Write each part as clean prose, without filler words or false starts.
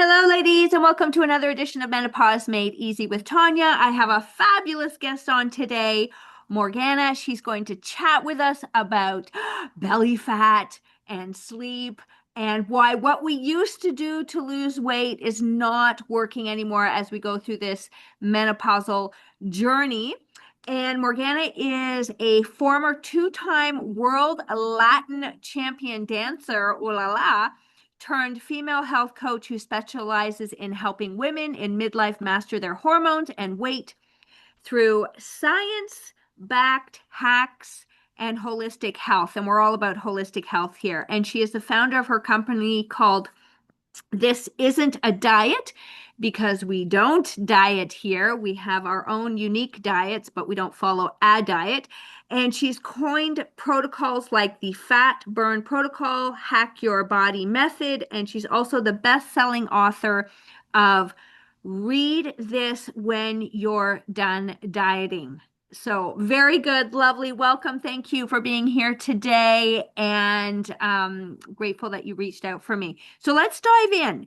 Hello, ladies, and welcome to another edition of Menopause Made Easy with Tanya. I have a fabulous guest on today, Morgana. She's going to chat with us about belly fat and sleep and why what we used to do to lose weight is not working anymore as we go through this menopausal journey. And Morgana is a former two-time world Latin champion dancer, ooh la la, turned female health coach who specializes in helping women in midlife master their hormones and weight through science backed hacks and holistic health. And we're all about holistic health here. And she is the founder of her company called This Isn't a Diet, because we don't diet here. We have our own unique diets, but we don't follow a diet. And she's coined protocols like the Fat Burn Protocol, Hack Your Body Method, and she's also the best-selling author of Read This When You're Done Dieting. So very good, lovely. Welcome. Thank you for being here today, and grateful that you reached out for me. So let's dive in.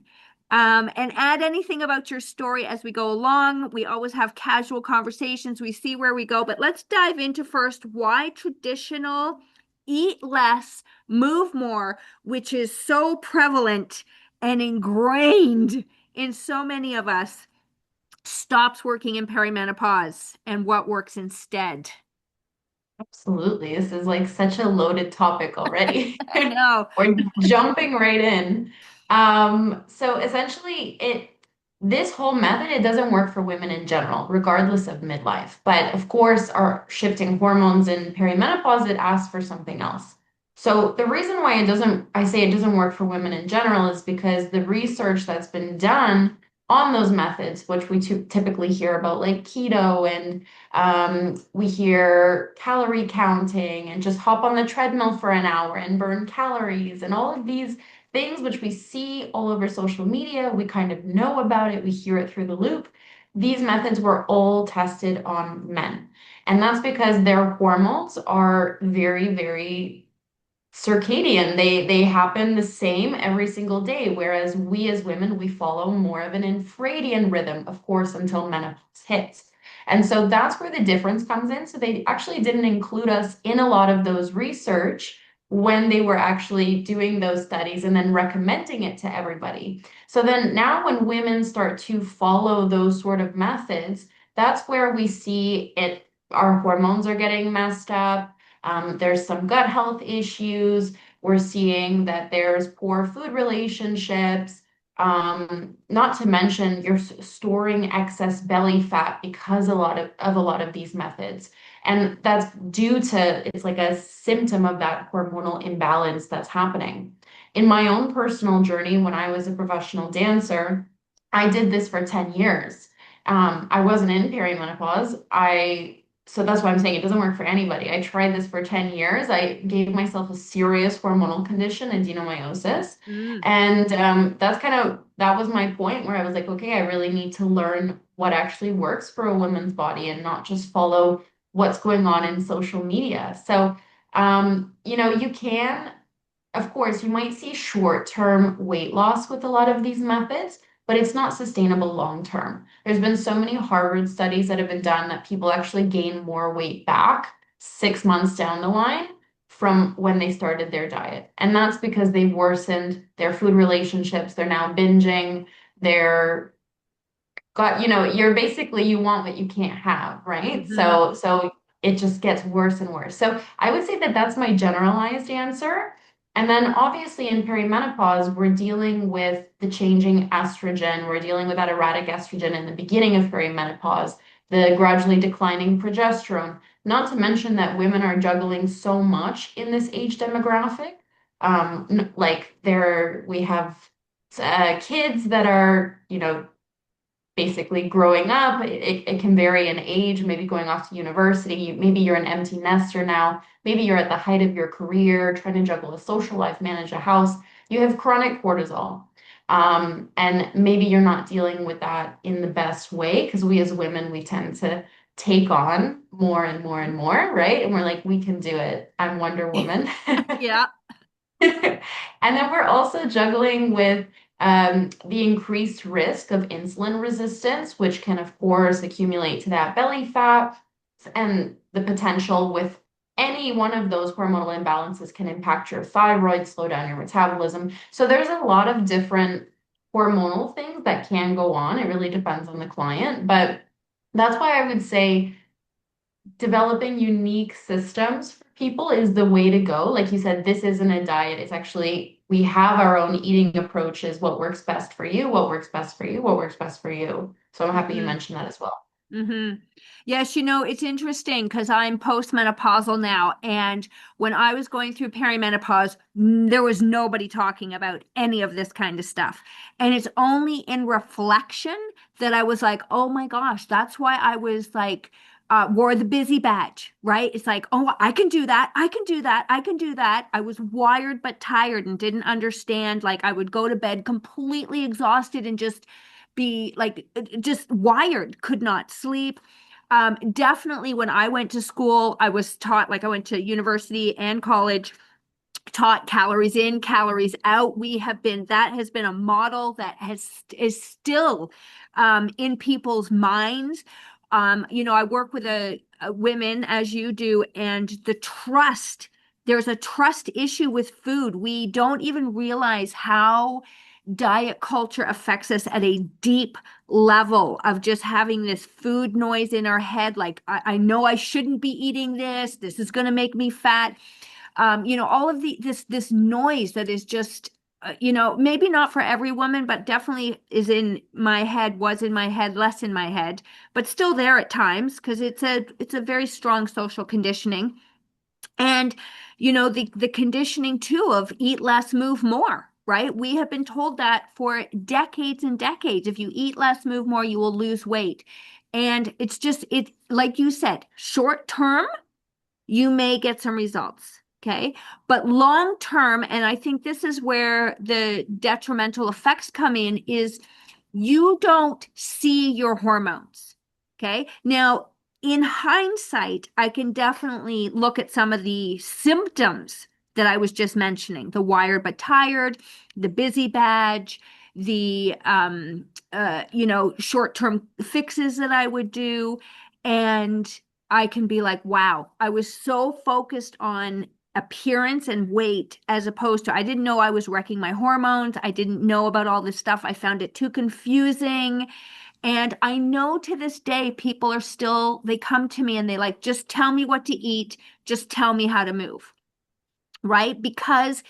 And add anything about your story as we go along. We always have casual conversations. We see where we go, but let's dive into first why traditional eat less, move more, which is so prevalent and ingrained in so many of us, stops working in perimenopause and what works instead. Absolutely. This is like such a loaded topic already. I know. We're jumping right in. So essentially this whole method, it doesn't work for women in general, regardless of midlife. But of course, our shifting hormones in perimenopause, it asks for something else. So the reason why I say it doesn't work for women in general is because the research that's been done on those methods, which we typically hear about, like keto, and we hear calorie counting and just hop on the treadmill for an hour and burn calories and all of these things which we see all over social media. We kind of know about it, we hear it through the loop. These methods were all tested on men. And that's because their hormones are very, very circadian. They happen the same every single day, whereas we as women, we follow more of an infradian rhythm, of course, until menopause hits. And so that's where the difference comes in. So they actually didn't include us in a lot of those research when they were actually doing those studies and then recommending it to everybody. So then now when women start to follow those sort of methods, that's where we see it, our hormones are getting messed up. There's some gut health issues. We're seeing that there's poor food relationships. Not to mention you're storing excess belly fat because a lot of these methods. And that's due to, it's like a symptom of that hormonal imbalance that's happening. In my own personal journey, when I was a professional dancer, I did this for 10 years. I wasn't in perimenopause. So that's why I'm saying it doesn't work for anybody. I tried this for 10 years. I gave myself a serious hormonal condition, adenomyosis. Mm. And that was my point where I was like, okay, I really need to learn what actually works for a woman's body and not just follow what's going on in social media. So, you can, of course, you might see short-term weight loss with a lot of these methods, but it's not sustainable long term. There's been so many Harvard studies that have been done that people actually gain more weight back 6 months down the line from when they started their diet. And that's because they've worsened their food relationships. They're now binging. They're you're basically, you want what you can't have, right? Mhm. So it just gets worse and worse. So I would say that that's my generalized answer. And then obviously in perimenopause, we're dealing with the changing estrogen. We're dealing with that erratic estrogen in the beginning of perimenopause, the gradually declining progesterone. Not to mention that women are juggling so much in this age demographic. Like we have kids that are, basically growing up. It can vary in age, maybe going off to university. Maybe you're an empty nester now. Maybe you're at the height of your career, trying to juggle a social life, manage a house. You have chronic cortisol. And maybe you're not dealing with that in the best way because we as women, we tend to take on more and more and more, right? And we're like, we can do it. I'm Wonder Woman. Yeah. And then we're also juggling with the increased risk of insulin resistance, which can, of course, accumulate to that belly fat, and the potential with any one of those hormonal imbalances can impact your thyroid, slow down your metabolism. So there's a lot of different hormonal things that can go on. It really depends on the client, but that's why I would say developing unique systems for people is the way to go. Like you said, this isn't a diet. It's actually, we have our own eating approaches, what works best for you, what works best for you, what works best for you. So I'm happy you Hmm. mentioned that as well. Hmm. Yes, it's interesting because I'm postmenopausal now. And when I was going through perimenopause, there was nobody talking about any of this kind of stuff. And it's only in reflection that I was like, oh my gosh, that's why I was like, wore the busy badge, right? It's like, oh, I can do that. I can do that. I can do that. I was wired but tired and didn't understand. Like, I would go to bed completely exhausted and just be like just wired, could not sleep. Definitely when I went to school, I was taught, like I went to university and college, taught calories in, calories out. That has been a model that is still in people's minds. I work with a women as you do, and there's a trust issue with food. We don't even realize how diet culture affects us at a deep level of just having this food noise in our head. Like, I know I shouldn't be eating this. This is going to make me fat. All of this noise that is just, maybe not for every woman, but definitely was in my head, less in my head, but still there at times because it's a very strong social conditioning. And the conditioning too of eat less, move more, right? We have been told that for decades and decades. If you eat less, move more, you will lose weight. And it like you said, short term, you may get some results. Okay. But long term, and I think this is where the detrimental effects come in, is you don't see your hormones. Okay. Now, in hindsight, I can definitely look at some of the symptoms that I was just mentioning, the wired but tired, the busy badge, the short-term fixes that I would do. And I can be like, wow, I was so focused on appearance and weight as opposed to I didn't know I was wrecking my hormones. I didn't know about all this stuff. I found it too confusing. And I know to this day, people are still, they come to me and they like, just tell me what to eat, just tell me how to move, right? Because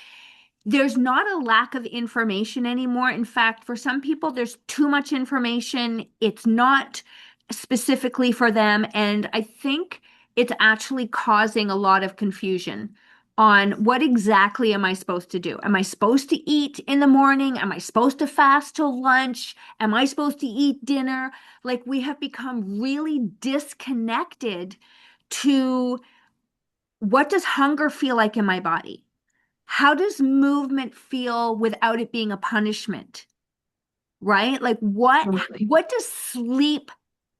there's not a lack of information anymore. In fact, for some people, there's too much information. It's not specifically for them. And I think it's actually causing a lot of confusion on what exactly am I supposed to do? Am I supposed to eat in the morning? Am I supposed to fast till lunch? Am I supposed to eat dinner? Like, we have become really disconnected to what does hunger feel like in my body? How does movement feel without it being a punishment? Right? Like, Absolutely. what does sleep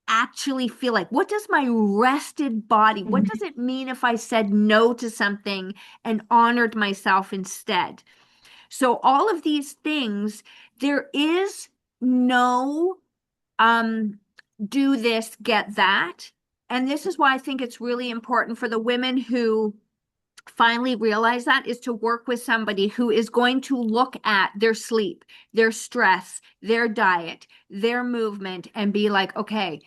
actually feel like? What does my rested body, what does it mean if I said no to something and honored myself instead? So all of these things, there is no um do this, get that. And this is why I think it's really important for the women who finally realize that is to work with somebody who is going to look at their sleep, their stress, their diet, their movement, and be like, okay,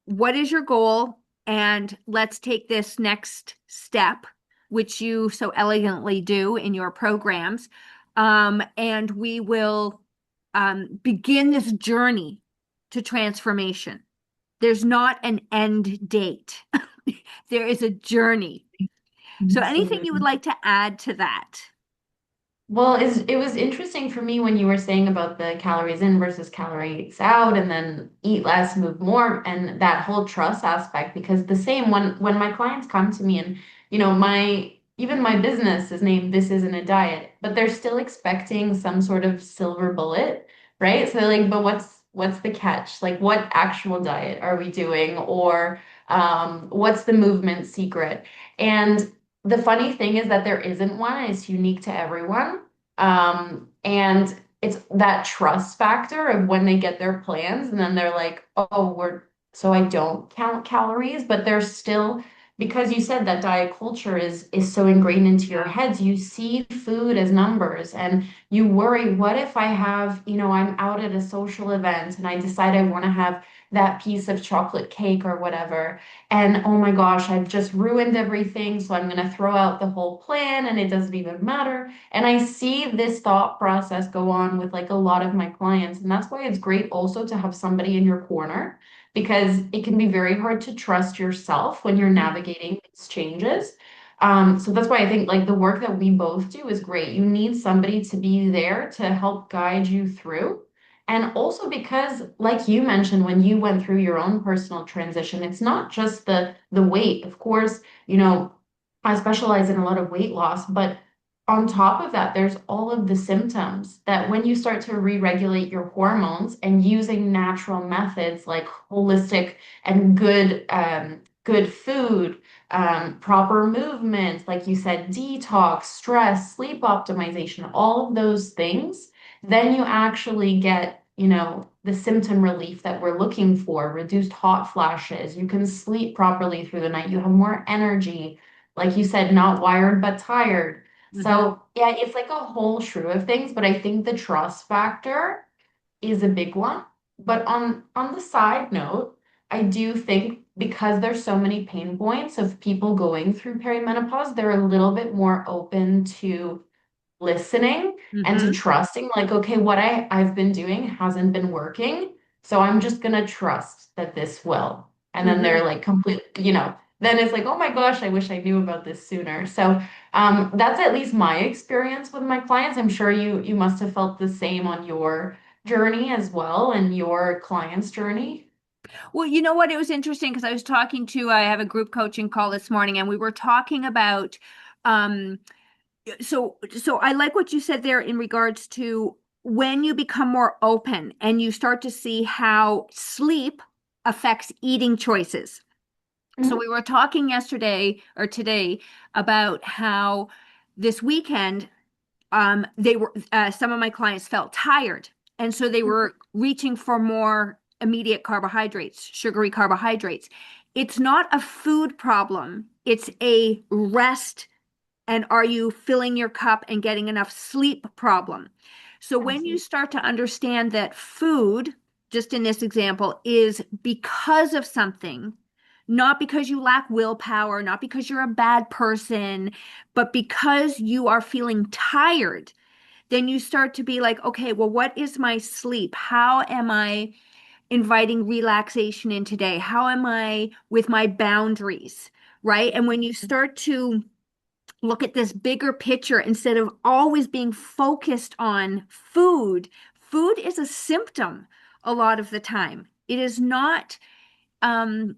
what is your goal? And let's take this next step, which you so elegantly do in your programs. And we will begin this journey to transformation. There's not an end date. There is a journey. So anything you would Absolutely. like to add to that? Well, it was interesting for me when you were saying about the calories in versus calories out, and then eat less, move more, and that whole trust aspect. Because the same when my clients come to me, and my even my business is named This Isn't a Diet, but they're still expecting some sort of silver bullet, right? So they're like, but what's the catch? Like, what actual diet are we doing, or what's the movement secret? And the funny thing is that there isn't one. It's unique to everyone. And it's that trust factor of when they get their plans and then they're like, oh, so I don't count calories, but they're still, because you said that diet culture is so ingrained into your Yeah. heads, you see food as numbers and you worry, what if I have, I'm out at a social event and I decide I want to have that piece of chocolate cake or whatever. And oh my gosh, I've just ruined everything. So I'm going to throw out the whole plan and it doesn't even matter. And I see this thought process go on with like a lot of my clients. And that's why it's great also to have somebody in your corner because it can be very hard to trust yourself when you're navigating these changes. So that's why I think like the work that we both do is great. You need somebody to be there to help guide you through. And also because, like you mentioned, when you went through your own personal transition, it's not just the weight. Of course, I specialize in a lot of weight loss, but on top of that, there's all of the symptoms that when you start to re-regulate your hormones and using natural methods like holistic and good food, proper movement, like you said, detox, stress, sleep optimization, all of those things, then you actually get, the symptom relief that we're looking for, reduced hot flashes. You can sleep properly through the night. You have more energy. Like you said, not wired but tired. Hmm. So, yeah, it's like a whole shrew of things, but I think the trust factor is a big one. But on the side note, I do think because there's so many pain points of people going through perimenopause, they're a little bit more open to listening and to Hmm. trusting like okay what I've been doing hasn't been working so I'm just gonna trust that this will and then they're Hmm. like complete then it's like oh my gosh I wish I knew about this sooner so that's at least my experience with my clients. I'm sure you must have felt the same on your journey as well and your clients journey. Well, you know what? It was interesting because I have a group coaching call this morning, and we were talking about, um, so I like what you said there in regards to when you become more open and you start to see how sleep affects eating choices. So Mhm. we were talking yesterday or today about how this weekend they were some of my clients felt tired, and so they were reaching for more immediate carbohydrates, sugary carbohydrates. It's not a food problem, it's a rest and are you filling your cup and getting enough sleep problem. So when you Absolutely. start to understand that food, just in this example, is because of something, not because you lack willpower, not because you're a bad person, but because you are feeling tired, then you start to be like, okay, well, what is my sleep? How am I inviting relaxation in today? How am I with my boundaries? Right. And when you start to look at this bigger picture instead of always being focused on food, food is a symptom a lot of the time. It is not um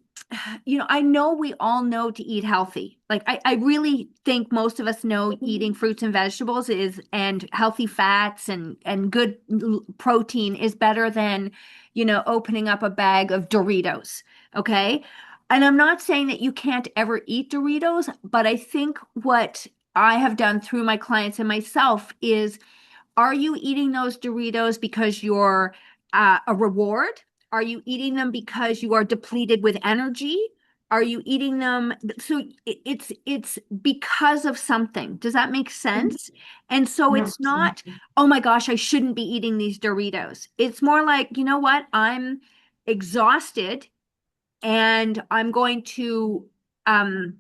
I know we all know to eat healthy. Like I really think most of us know eating fruits and vegetables is and healthy fats and good protein is better than, opening up a bag of Doritos. Okay. And I'm not saying that you can't ever eat Doritos, but I think what I have done through my clients and myself is, are you eating those Doritos because you're a reward? Are you eating them because you are depleted with energy? Are you eating them so it's because of something? Does that make Mhm. sense? And so No, it's not, oh my gosh, I shouldn't be eating these Doritos. It's more like, you know what? I'm exhausted and I'm going to um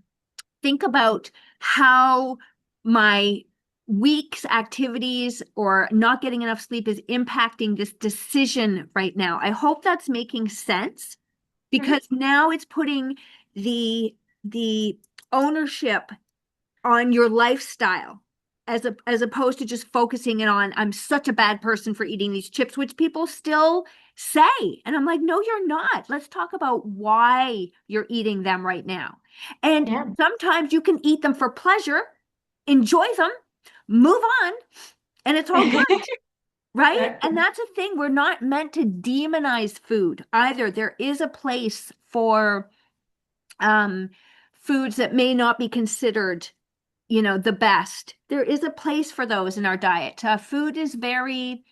think about how my week's activities or not getting enough sleep is impacting this decision right now. I hope that's making sense absolutely. because now it's putting the ownership on your lifestyle as opposed to just focusing it on I'm such a bad person for eating these chips, which people still say. And I'm like, no, you're not. Let's talk about why you're eating them right now. And Yeah. sometimes you can eat them for pleasure, enjoy them, move on, and it's all good, right? And Exactly. that's a thing. We're not meant to demonize food either. There is a place for um foods that may not be considered, the best. There is a place for those in our diet. Food is very,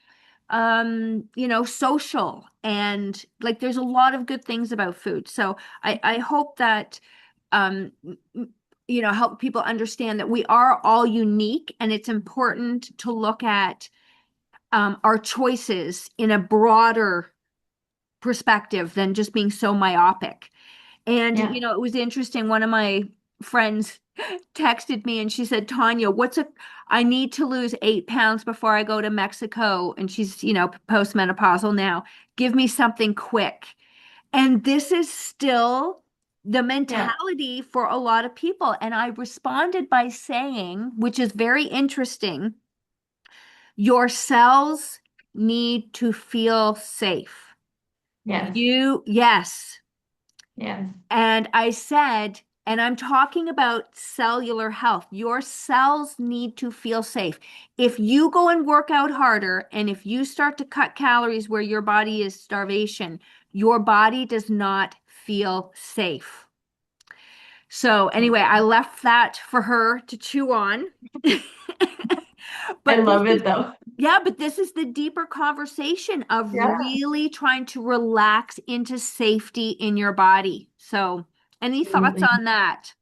social, and like there's a lot of good things about food. So I hope that help people understand that we are all unique, and it's important to look at our choices in a broader perspective than just being so myopic. And, Yeah. it was interesting. One of my friends texted me and she said, Tanya, I need to lose 8 pounds before I go to Mexico. And she's, postmenopausal now. Give me something quick. And this is still the Yeah. mentality for a lot of people. And I responded by saying, which is very interesting, your cells need to feel safe. Yes. Yes. Yes. And I said, and I'm talking about cellular health. Your cells need to feel safe. If you go and work out harder, and if you start to cut calories where your body is starvation, your body does not feel safe. So, anyway, I left that for her to chew on. I But this love is it though. Yeah, but this is the deeper conversation of Yeah. really trying to relax into safety in your body. So, any thoughts Absolutely. on that?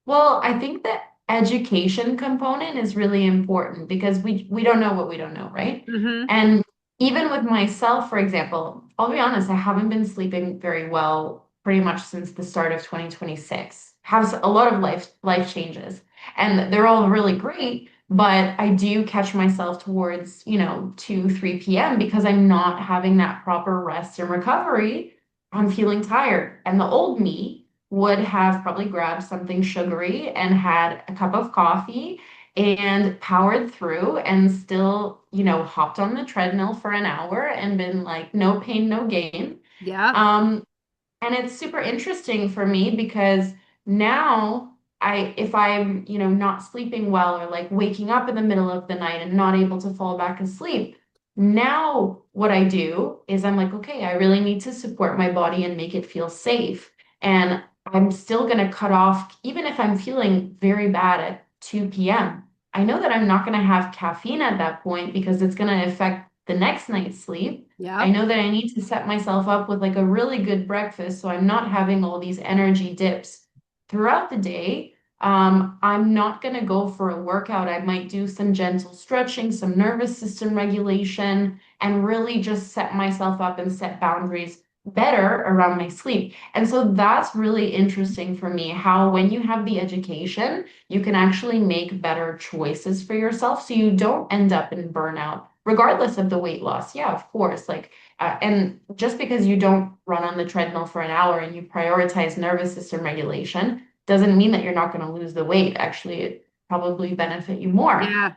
Well, I think the education component is really important because we don't know what we don't know, right? Mm-hmm. And even with myself, for example, I'll be honest, I haven't been sleeping very well pretty much since the start of 2026. Has a lot of life changes, and they're all really great, but I do catch myself towards, 2, 3 p.m. because I'm not having that proper rest and recovery. I'm feeling tired. And the old me would have probably grabbed something sugary and had a cup of coffee and powered through and still, hopped on the treadmill for an hour and been like, no pain, no gain. Yeah. Um, and it's super interesting for me because now if I'm, not sleeping well or like waking up in the middle of the night and not able to fall back asleep, now what I do is I'm like, okay, I really need to support my body and make it feel safe. And I'm still going to cut off, even if I'm feeling very bad at 2 p.m. I know that I'm not going to have caffeine at that point because it's going to affect the next night's sleep. I Yep. know that I need to set myself up with like a really good breakfast so I'm not having all these energy dips throughout the day. I'm not going to go for a workout. I might do some gentle stretching, some nervous system regulation, and really just set myself up and set boundaries better around my sleep. And so that's really interesting for me how when you have the education, you can actually make better choices for yourself so you don't end up in burnout, regardless of the weight loss. Yeah, of course. And just because you don't run on the treadmill for an hour and you prioritize nervous system regulation doesn't mean that you're not going to lose the weight. Actually, it probably benefit you more. Yeah.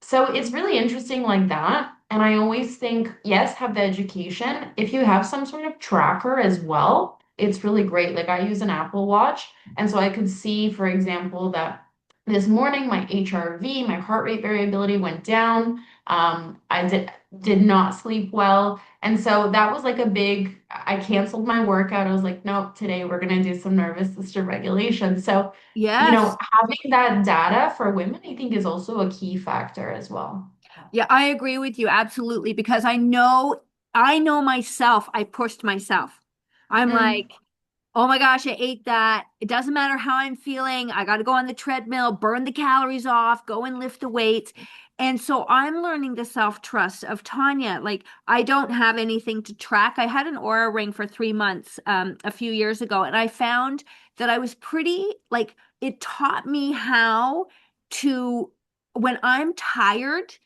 So it's really interesting like that. And I always think, yes, have the education. If you have some sort of tracker as well, it's really great. Like I use an Apple Watch, and so I could see, for example, that this morning my HRV, my heart rate variability went down. I did not sleep well. And so that was like I canceled my workout. I was like, nope, today we're going to do some nervous system regulation. So, Yes. having that data for women, I think is also a key factor as well. Yeah, I agree with you absolutely because I know myself, I pushed myself. I'm Mm, like, oh my gosh, I ate that. It doesn't matter how I'm feeling. I got to go on the treadmill, burn the calories off, go and lift the weights. And so I'm learning the self-trust of Tanya. Like, I don't have anything to track. I had an Aura ring for 3 months a few years ago, and I found that I was it taught me how to, when I'm tired.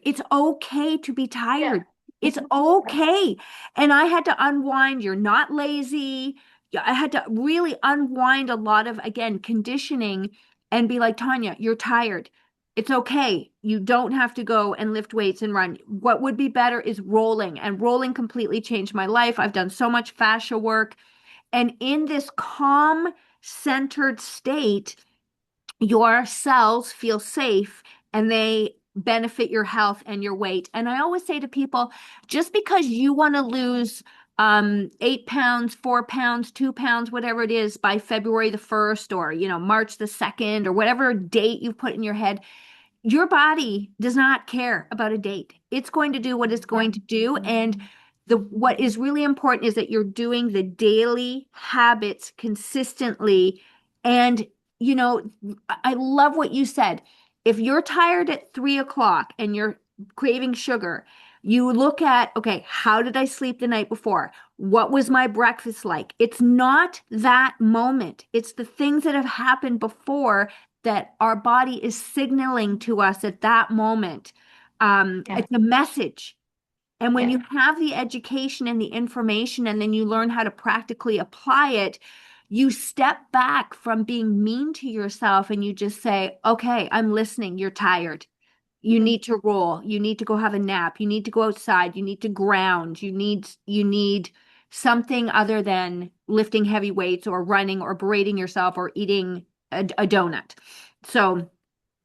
It's okay to be yeah. tired. It's okay. And I had to unwind. You're not lazy. Yeah, I had to really unwind a lot of, again, conditioning and be like, Tanya, you're tired. It's okay. You don't have to go and lift weights and run. What would be better is rolling, and rolling completely changed my life. I've done so much fascia work. And in this calm, centered state, your cells feel safe and they benefit your health and your weight. And I always say to people, just because you want to lose 8 pounds, 4 pounds, 2 pounds, whatever it is by February the 1st or, March the 2nd or whatever date you put in your head, your body does not care about a date. It's going to do what it's going to do. And what is really important is that you're doing the daily habits consistently. And, you know, I love what you said. If you're tired at 3 o'clock and you're craving sugar, you look at, okay, how did I sleep the night before? What was my breakfast like? It's not that moment. It's the things that have happened before that our body is signaling to us at that moment. Yeah. It's a message. And when Yeah. you have the education and the information, and then you learn how to practically apply it, you step back from being mean to yourself and you just say, okay, I'm listening. You're tired. You Mhm. need to roll. You need to go have a nap. You need to go outside. You need to ground. You need something other than lifting heavy weights or running or berating yourself or eating a donut. So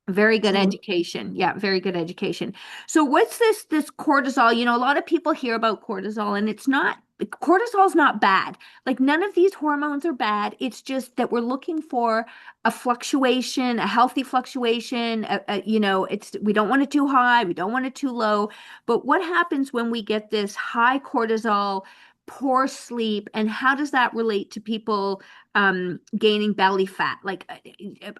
very good Absolutely. education. Yeah, very good education. So what's this cortisol? You know, a lot of people hear about cortisol and it's not cortisol's not bad. Like none of these hormones are bad. It's just that we're looking for a fluctuation, a healthy fluctuation. You know, it's we don't want it too high, we don't want it too low. But what happens when we get this high cortisol, poor sleep, and how does that relate to people gaining belly fat? Like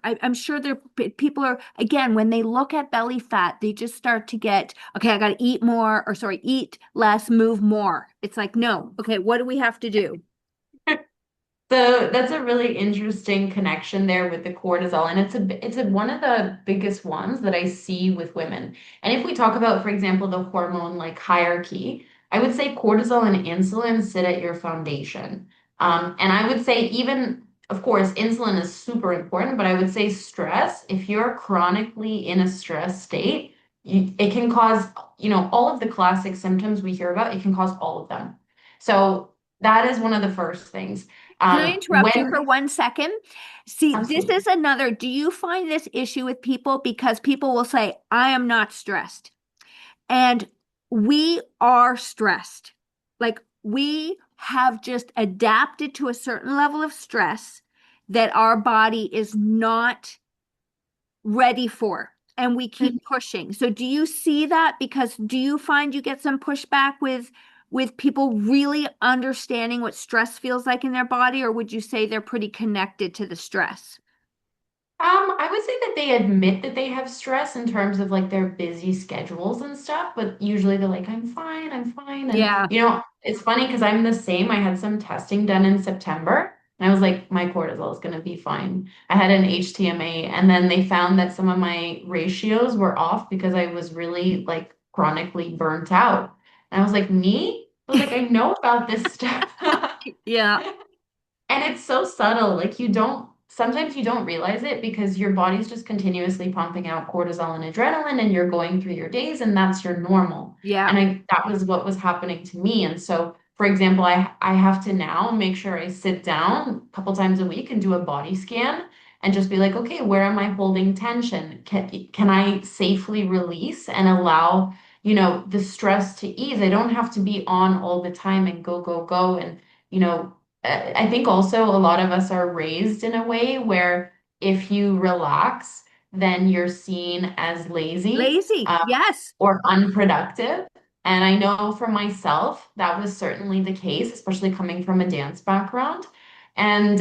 I'm sure there people are again when they look at belly fat, they just start to get okay. I got to eat more, or sorry, eat less, move more. It's like no, okay, what do we have to do? So that's a really interesting connection there with the cortisol, and it's one of the biggest ones that I see with women. And if we talk about, for example, the hormone like hierarchy, I would say cortisol and insulin sit at your foundation. And I would say even, of course, insulin is super important, but I would say stress, if you're chronically in a stress state, it can cause, all of the classic symptoms we hear about, it can cause all of them. So that is one of the first things. Can I interrupt you for When 1 second? See, this absolutely. is another. Do you find this issue with people? Because people will say, I am not stressed. And we are stressed. Like we have just adapted to a certain level of stress that our body is not ready for. And we keep pushing. So do you see that? Because do you find you get some pushback with people really understanding what stress feels like in their body, or would you say they're pretty connected to the stress? I would say that they admit that they have stress in terms of like their busy schedules and stuff, but usually they're like, I'm fine, I'm fine. And Yeah. it's funny because I'm the same. I had some testing done in September, and I was like, my cortisol is gonna be fine. I had an HTMA, and then they found that some of my ratios were off because I was really like chronically burnt out. And I was like, me? I was like, I know about this stuff. Yeah. And it's so subtle. Like sometimes you don't realize it because your body's just continuously pumping out cortisol and adrenaline and you're going through your days and that's your normal. Yeah. And that was what was happening to me. And so, for example, I have to now make sure I sit down a couple times a week and do a body scan and just be like, okay, where am I holding tension? Can I safely release and allow, the stress to ease? I don't have to be on all the time and go, go, go. And, you know, I think also a lot of us are raised in a way where if you relax, then you're seen as lazy Lazy. Yes. or unproductive. And I know for myself, that was certainly the case, especially coming from a dance background. And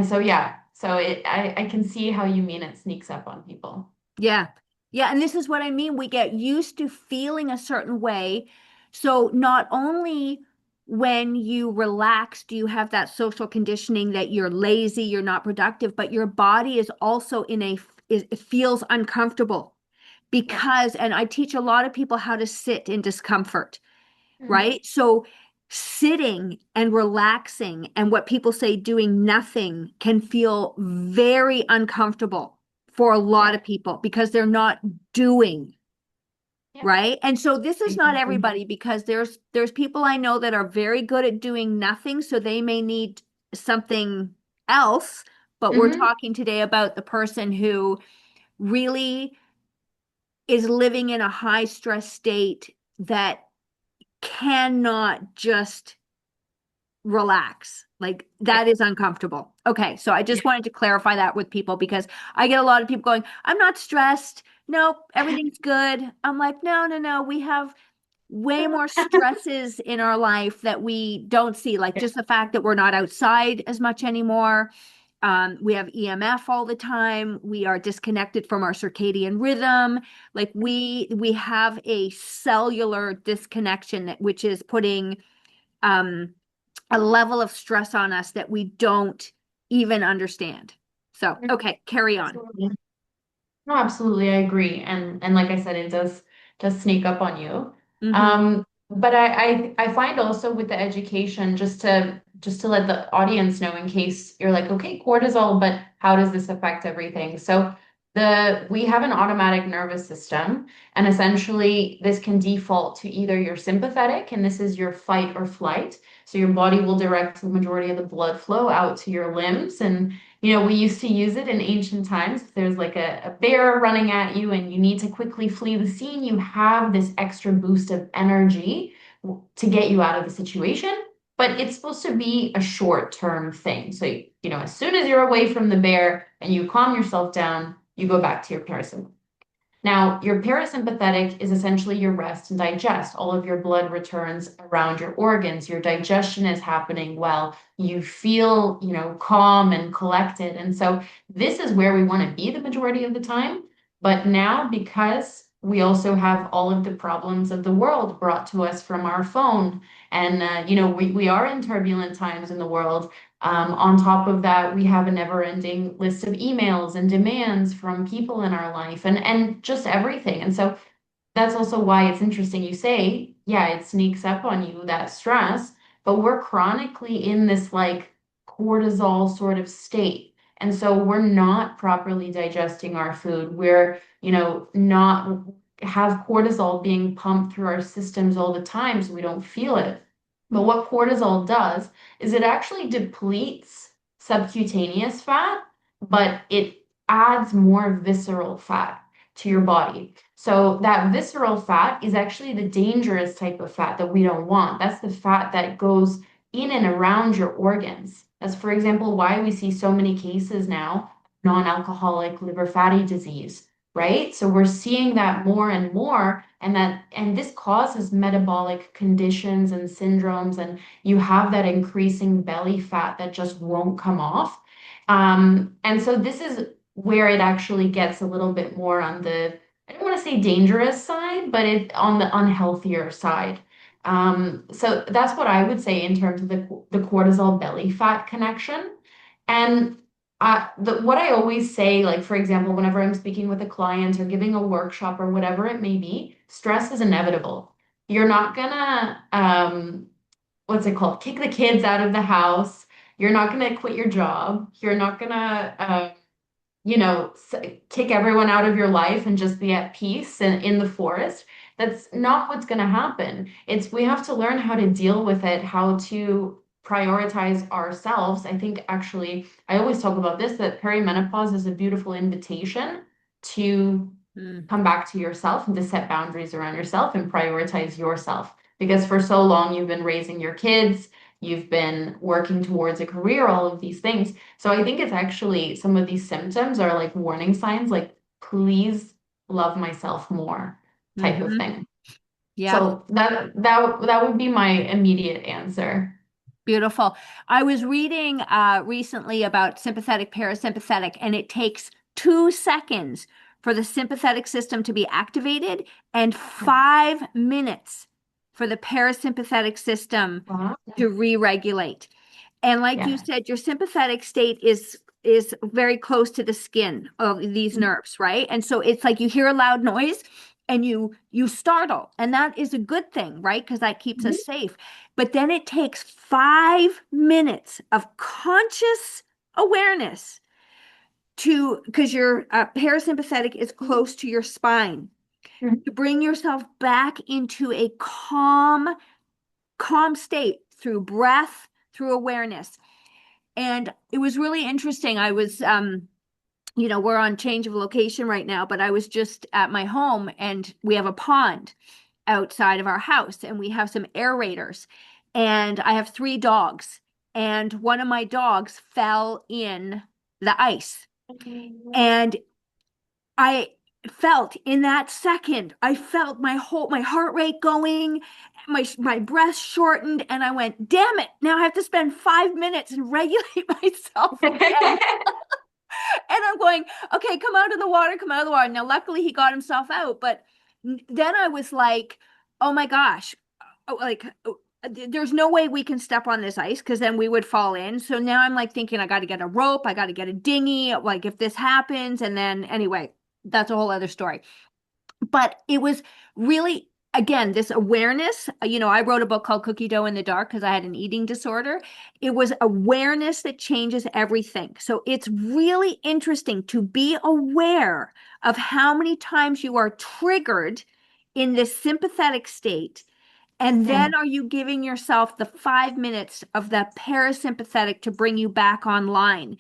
so yeah, so I can see how you mean it sneaks up on people. Yeah. Yeah. And this is what I mean. We get used to feeling a certain way. So not only when you relax, do you have that social conditioning that you're lazy, you're not productive, but your body is also it feels uncomfortable Yeah. because, and I teach a lot of people how to sit in discomfort, Mhm. right? So sitting and relaxing and what people say doing nothing can feel very uncomfortable for a lot Yeah. of people because they're not doing, Yeah. right? And so this is not Exactly. everybody because there's people I know that are very good at doing nothing, so they may need something else, but we're Hmm. talking today about the person who really is living in a high stress state that cannot just relax. Like Yeah. that is uncomfortable. Okay, so I Yeah. just wanted to clarify that with people because I get a lot of people going, I'm not stressed. nope, everything's good. I'm like, no, no, no. We have way more stresses in our life that we don't see, like just the fact that we're not outside as much anymore. We have EMF all the time. We are disconnected from our circadian rhythm. Like we have a cellular disconnection which is putting um, a level of stress on us that we don't even understand. So, okay, carry on. Absolutely. No, absolutely, I agree. And like I said, it does sneak up on you. Hmm. But I find also with the education, just to let the audience know in case you're like, okay, cortisol, but how does this affect everything? So we have an automatic nervous system, and essentially this can default to either your sympathetic, and this is your fight or flight. So your body will direct the majority of the blood flow out to your limbs and we used to use it in ancient times. If there's like a bear running at you and you need to quickly flee the scene, you have this extra boost of energy to get you out of the situation. But it's supposed to be a short-term thing. So, as soon as you're away from the bear and you calm yourself down, you go back to your parasympathetic. Now, your parasympathetic is essentially your rest and digest. All of your blood returns around your organs. Your digestion is happening well. You feel, calm and collected. And so this is where we want to be the majority of the time. But now, because we also have all of the problems of the world brought to us from our phone, and we are in turbulent times in the world. On top of that, we have a never-ending list of emails and demands from people in our life and just everything. And so that's also why it's interesting. You say, yeah, it sneaks up on you, that stress, but we're chronically in this like cortisol sort of state. And so we're not properly digesting our food. We're, not have cortisol being pumped through our systems all the time so we don't feel it. But what cortisol does is it actually depletes subcutaneous fat, but it adds more visceral fat to your body. So that visceral fat is actually the dangerous type of fat that we don't want. That's the fat that goes in and around your organs. That's, for example, why we see so many cases now, non-alcoholic liver fatty disease, right? So we're seeing that more and more, and this causes metabolic conditions and syndromes, and you have that increasing belly fat that just won't come off. And so this is where it actually gets a little bit more on the, I don't want to say dangerous side, but it on the unhealthier side. So that's what I would say in terms of the cortisol belly fat connection. And what I always say, like for example, whenever I'm speaking with a client or giving a workshop or whatever it may be, stress is inevitable. You're not gonna, what's it called? Kick the kids out of the house. You're not gonna quit your job. You're not gonna, kick everyone out of your life and just be at peace and in the forest. That's not what's going to happen. We have to learn how to deal with it, how to prioritize ourselves. I think actually, I always talk about this, that perimenopause is a beautiful invitation to Mm. come back to yourself and to set boundaries around yourself and prioritize yourself. Because for so long, you've been raising your kids, you've been working towards a career, all of these things. So I think it's actually some of these symptoms are like warning signs, like, please love myself more type of Hmm. thing. Yeah. So that would be my immediate answer. Beautiful. I was reading recently about sympathetic parasympathetic, and it takes 2 seconds for the sympathetic system to be activated and 5 minutes for the parasympathetic system Wow. to re-regulate. And like you Yeah. said, your sympathetic state is very close to the skin of these nerves, right? And so it's like you hear a loud noise and you startle, and that is a good thing, right? Because that keeps Mhm. us safe. But then it takes 5 minutes of conscious awareness to, because your parasympathetic is close to your spine, Mhm. to bring yourself back into a calm state through breath, through awareness. And it was really interesting. I was, we're on change of location right now, but I was just at my home and we have a pond outside of our house and we have some aerators. And I have 3 dogs. And one of my dogs fell in the ice. And I felt in that second, I felt my heart rate going, my breath shortened, and I went, damn it, now I have to spend 5 minutes and regulate myself again. And I'm going, okay, come out of the water, come out of the water. Now, luckily, he got himself out. But then I was like, oh my gosh, like, there's no way we can step on this ice because then we would fall in. So now I'm like thinking, I got to get a rope, I got to get a dinghy, like if this happens. And then, anyway, that's a whole other story. But it was really, again, this awareness. I wrote a book called Cookie Dough in the Dark because I had an eating disorder. It was awareness that changes everything. So it's really interesting to be aware of how many times you are triggered in this sympathetic state. And then Mm, are you giving yourself the 5 minutes of that parasympathetic to bring you back online?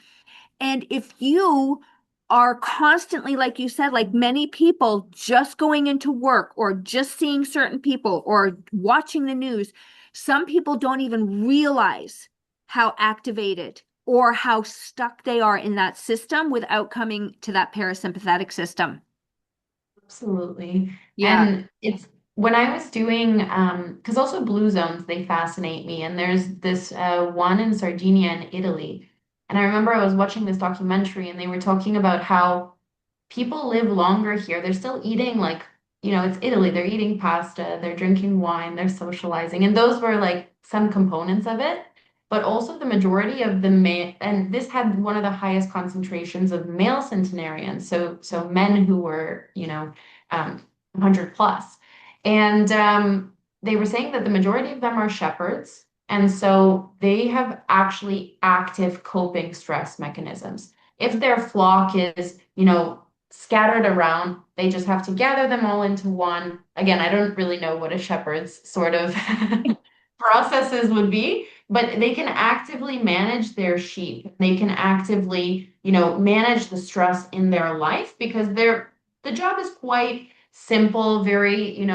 And if you are constantly, like you said, like many people just going into work or just seeing certain people or watching the news, some people don't even realize how activated or how stuck they are in that system without coming to that parasympathetic system. absolutely. Yeah. And it's when I was doing, because also blue zones, they fascinate me. And there's this one in Sardinia in Italy. And I remember I was watching this documentary and they were talking about how people live longer here. They're still eating like, it's Italy. They're eating pasta, they're drinking wine, they're socializing. And those were like some components of it. But also the majority of the male, and this had one of the highest concentrations of male centenarians. So men who were, 100 plus. And they were saying that the majority of them are shepherds. And so they have actually active coping stress mechanisms. If their flock is, scattered around. They just have to gather them all into one. Again, I don't really know what a shepherd's sort of processes would be, but they can actively manage their sheep. They can actively, manage the stress in their life because the job is quite simple, very,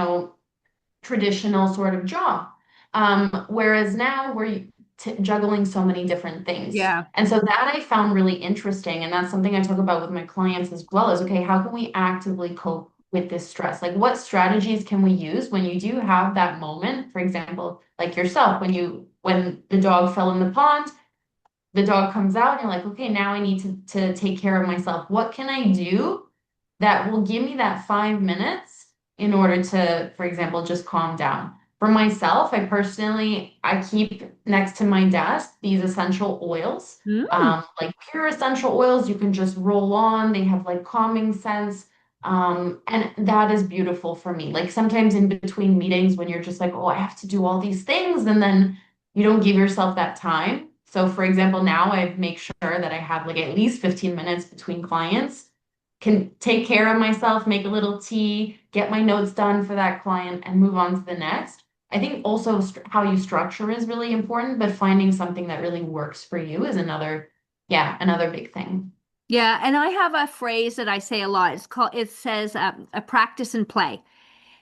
traditional sort of job. Whereas now we're juggling so many different things. Yeah. And so that I found really interesting. And that's something I talk about with my clients as well is, okay, how can we actively cope with this stress? Like what strategies can we use when you do have that moment? For example, like yourself, when the dog fell in the pond, the dog comes out and you're like, okay, now I need to take care of myself. What can I do that will give me that 5 minutes in order to, for example, just calm down? For myself, I keep next to my desk these essential oils, Mm. like pure essential oils you can just roll on. They have like calming scents. And that is beautiful for me. Like sometimes in between meetings when you're just like, oh, I have to do all these things, and then you don't give yourself that time. So for example, now I make sure that I have like at least 15 minutes between clients, can take care of myself, make a little tea, get my notes done for that client and move on to the next. I think also how you structure is really important, but finding something that really works for you is another big thing. Yeah. And I have a phrase that I say a lot. It says a practice and play.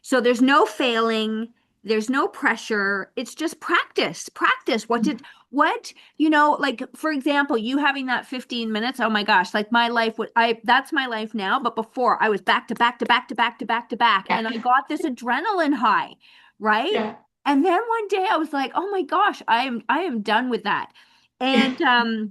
So there's no failing, there's no pressure. It's just practice. Practice. Like for example, you having that 15 minutes, oh my gosh, like my life would I that's my life now, but before I was back to back to back to back to back to back Yeah. and I got this adrenaline high, right? Yeah. And then one day I was like, "Oh my gosh, I am done with that." And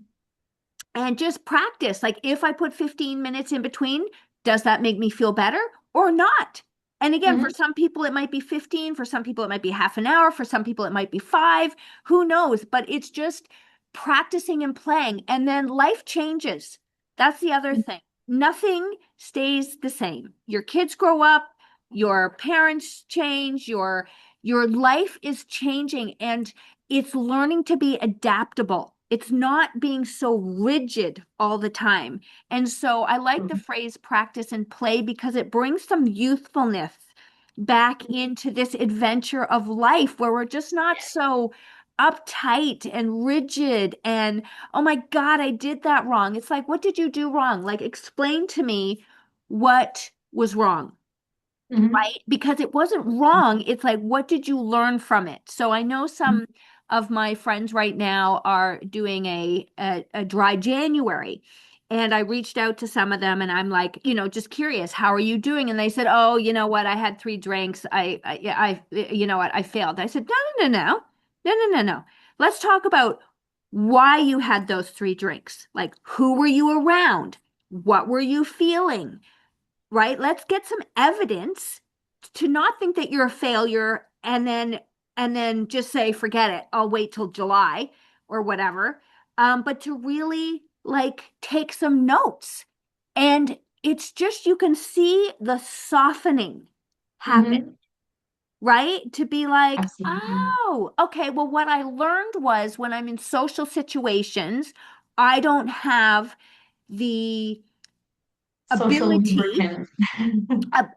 just practice. Like if I put 15 minutes in between, does that make me feel better or not? And again, for Mhm. some people, it might be 15. For some people, it might be half an hour. For some people, it might be 5. Who knows? But it's just practicing and playing. And then life changes. That's the other thing. Nothing stays the same. Your kids grow up, your parents change, your life is changing, and it's learning to be adaptable. It's not being so rigid all the time. And so I like the phrase practice and play because it brings some youthfulness back into this adventure of life where we're just not so uptight and rigid and, oh my God, I did that wrong. It's like, what did you do wrong? Like, explain to me what was wrong, Mhm. right? Because it wasn't wrong. It's like, what did you learn from it? So I know some of my friends right now are doing a dry January. And I reached out to some of them and I'm like, just curious, how are you doing? And they said, oh, you know what? I had 3 drinks. Yeah, you know what? I failed. I said, no, no, no, no, no, no, no, no. Let's talk about why you had those 3 drinks. Like, who were you around? What were you feeling? Right? Let's get some evidence to not think that you're a failure and then just say, forget it. I'll wait till July or whatever. But to really like take some notes. And it's just you can see the softening happen, Hmm. right? To be like, Absolutely. oh, okay, well, what I learned was when I'm in social situations, I don't have the Social ability. lubricant.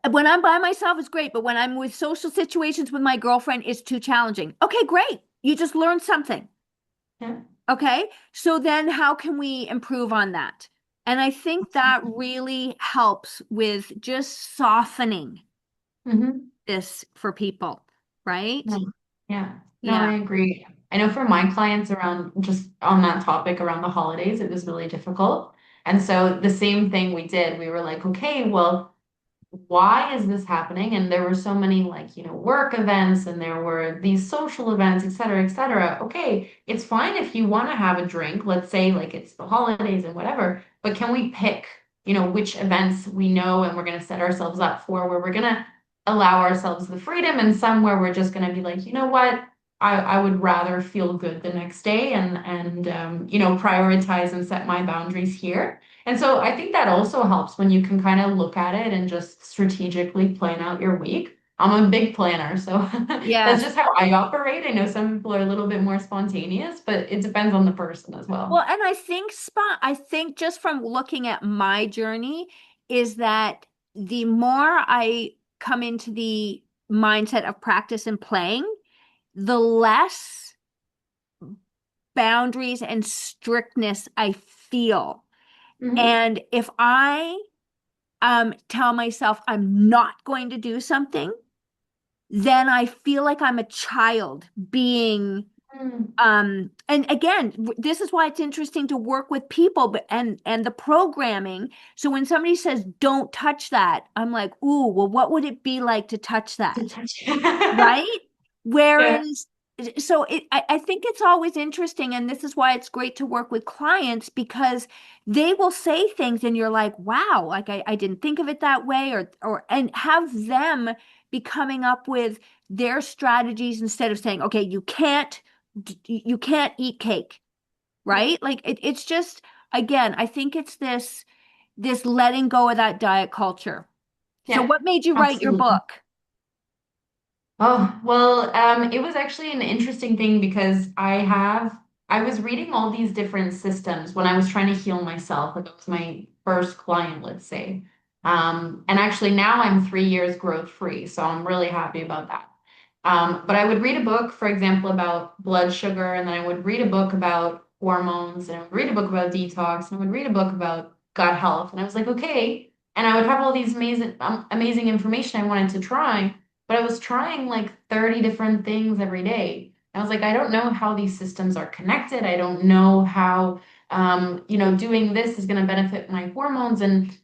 When I'm by myself, it's great, but when I'm with social situations with my girlfriend, it's too challenging. Okay, great. You just learned something. Yeah. Okay. So then how can we improve on that? And I think that really helps with just softening Hmm. this for people, right? No. Yeah. No, Yeah. I agree. I know for my clients around just on that topic around the holidays, it was really difficult. And so the same thing we did, we were like, okay, well, why is this happening? And there were so many like, work events and there were these social events, et cetera, et cetera. Okay, it's fine if you want to have a drink, let's say like it's the holidays and whatever, but can we pick, which events we know and we're going to set ourselves up for where we're going to allow ourselves the freedom and some where we're just going to be like, you know what? I would rather feel good the next day and prioritize and set my boundaries here. And so I think that also helps when you can kind of look at it and just strategically plan out your week. I'm a big planner, so that's Yes. just how I operate. I know some people are a little bit more spontaneous, but it depends on the person as Well, well. and I think just from looking at my journey is that the more I come into the mindset of practice and playing, the less boundaries and strictness I feel. Hmm. And if I tell myself I'm not going to do something, then I feel like I'm a child being and again, this is why it's interesting to work with people but and the programming. So when somebody says don't touch that, I'm like, ooh, well, what would it be like to touch To that? touch. Right? Yeah. Whereas, so I think it's always interesting, and this is why it's great to work with clients because they will say things and you're like, wow, like I didn't think of it that way, and have them be coming up with their strategies instead of saying, okay, you can't eat cake, right? Like it's just again, I think it's this letting go of that diet culture. So Yeah, what made you write your absolutely. book? Oh, well, it was actually an interesting thing because I was reading all these different systems when I was trying to heal myself. Like it was my first client, let's say. And actually now I'm 3 years growth free, so I'm really happy about that. But I would read a book, for example, about blood sugar, and then I would read a book about hormones, and I would read a book about detox, and I would read a book about gut health. And I was like, okay. And I would have all these amazing information I wanted to try. But I was trying like 30 different things every day. I was like, I don't know how these systems are connected. I don't know how, doing this is going to benefit my hormones. And,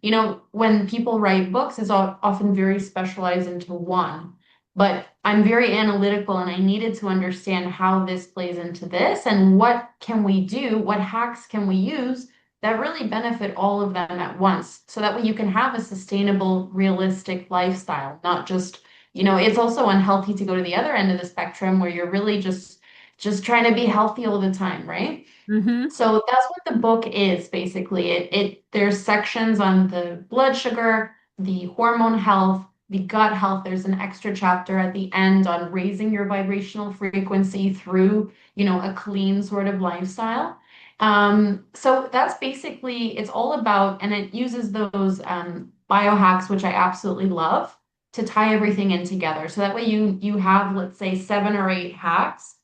when people write books, it's often very specialized into one. But I'm very analytical and I needed to understand how this plays into this and what can we do, what hacks can we use that really benefit all of them at once. So that way you can have a sustainable, realistic lifestyle, not just it's also unhealthy to go to the other end of the spectrum where you're really just trying to be healthy all the time, right? Mm-hmm. So that's what the book is basically. It there's sections on the blood sugar, the hormone health, the gut health. There's an extra chapter at the end on raising your vibrational frequency through, a clean sort of lifestyle. So that's basically it's all about, and it uses those biohacks, which I absolutely love, to tie everything in together. So that way you have, let's say, 7 or 8 hacks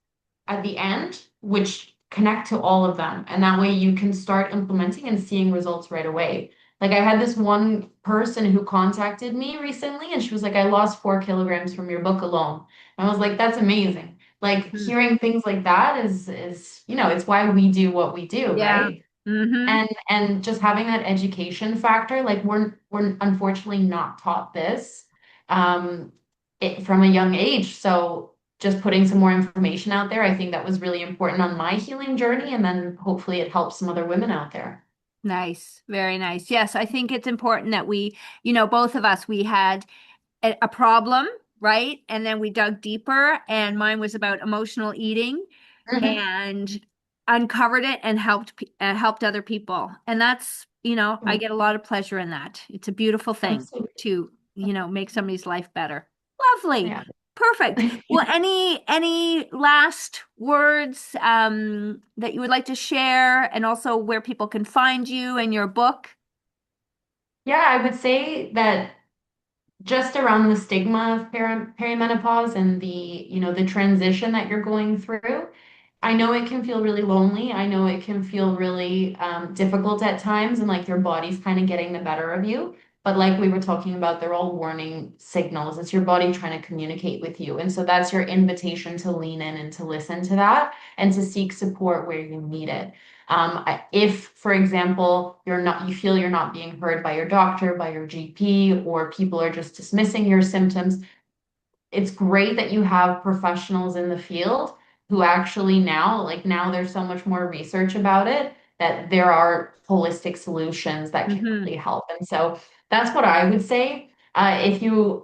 at the end, which connect to all of them. And that way you can start implementing and seeing results right away. Like I had this one person who contacted me recently and she was like, I lost 4 kilograms from your book alone. And I was like, that's amazing. Like hearing things like that is, it's why we do what we do, Yeah. right? Mm-hmm. And just having that education factor, like we're unfortunately not taught this um from a young age. So just putting some more information out there, I think that was really important on my healing journey, and then hopefully it helps some other women out there. Nice. Very nice. Yes, I think it's important that both of us, we had a problem, right? And then we dug deeper, and mine was about emotional eating Mhm. and uncovered it and helped other people. And I Yeah, get a lot of pleasure in that. It's a beautiful thing absolutely. to, make somebody's life better. Lovely. Yeah. Perfect. Well, any last words that you would like to share, and also where people can find you and your book? Yeah, I would say that just around the stigma of perimenopause and the transition that you're going through. I know it can feel really lonely. I know it can feel really difficult at times, and like your body's kind of getting the better of you. But like we were talking about, they're all warning signals. It's your body trying to communicate with you. And so that's your invitation to lean in and to listen to that and to seek support where you need it. If, for example, you feel you're not being heard by your doctor, by your GP, or people are just dismissing your symptoms, it's great that you have professionals in the field who actually now, like now there's so much more research about it that there are holistic solutions that can Hmm. really help. And so that's what I would say. If you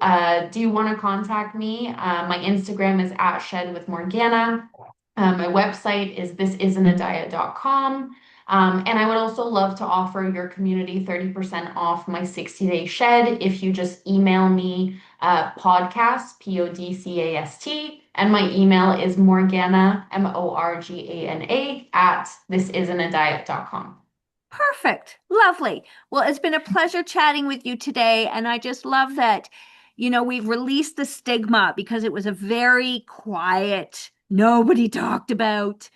do want to contact me, my Instagram is at Shed with Morgana. My website is thisisanadiet.com. And I would also love to offer your community 30% off my 60-day shed if you just email me podcast, PODCAST, and my email is Morgana, Morgana, at thisisanadiet.com. Perfect. Lovely. Well, it's been a pleasure chatting with you today. And I just love that, we've released the stigma because it was a very quiet, nobody talked about,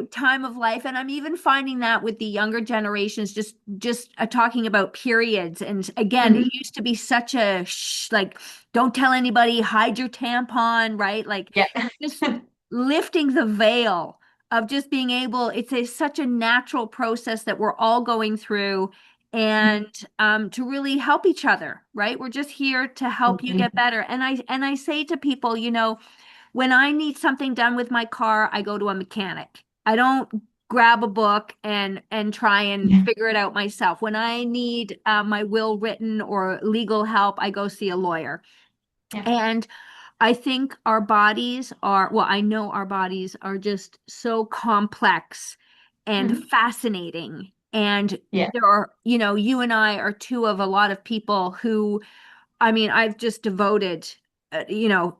time of life. And I'm even finding that with the younger generations, just talking about periods. And again, it Mhm. used to be such a like, don't tell anybody, hide your tampon, right? Like Yeah. just lifting the veil of just being able, such a natural process that we're all going through, and to really help each other, right? We're just here to help you get better. And I say to people, when I need something done with my car, I go to a mechanic. I don't grab a book and try and Yeah. figure it out myself. When I need my will written or legal help, I go see a lawyer. Yeah. And I think our bodies are, well, I know our bodies are just so complex and Mhm. fascinating. And Yeah. there are, you and I are two of a lot of people who, I mean, I've just devoted,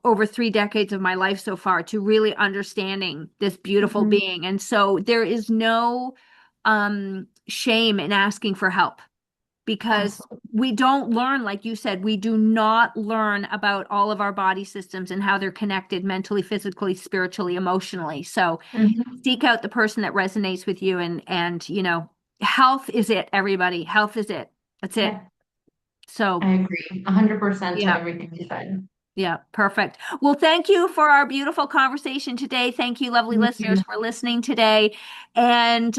over 3 decades of my life so far to really understanding this beautiful Mhm. being. And so there is no shame in asking for help, because Absolutely. we don't learn, like you said, we do not learn about all of our body systems and how they're connected mentally, physically, spiritually, emotionally. So Mhm. seek out the person that resonates with you, and health is it, everybody. Health is it. That's it. Yeah. So I agree 100% to yeah. everything you said. Yeah, perfect. Well, thank you for our beautiful conversation today. Thank you, lovely Thank listeners, you. for listening today. And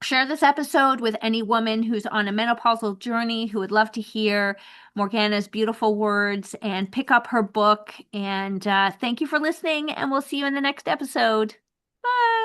share this episode with any woman who's on a menopausal journey who would love to hear Morgana's beautiful words, and pick up her book. And thank you for listening, and we'll see you in the next episode. Bye.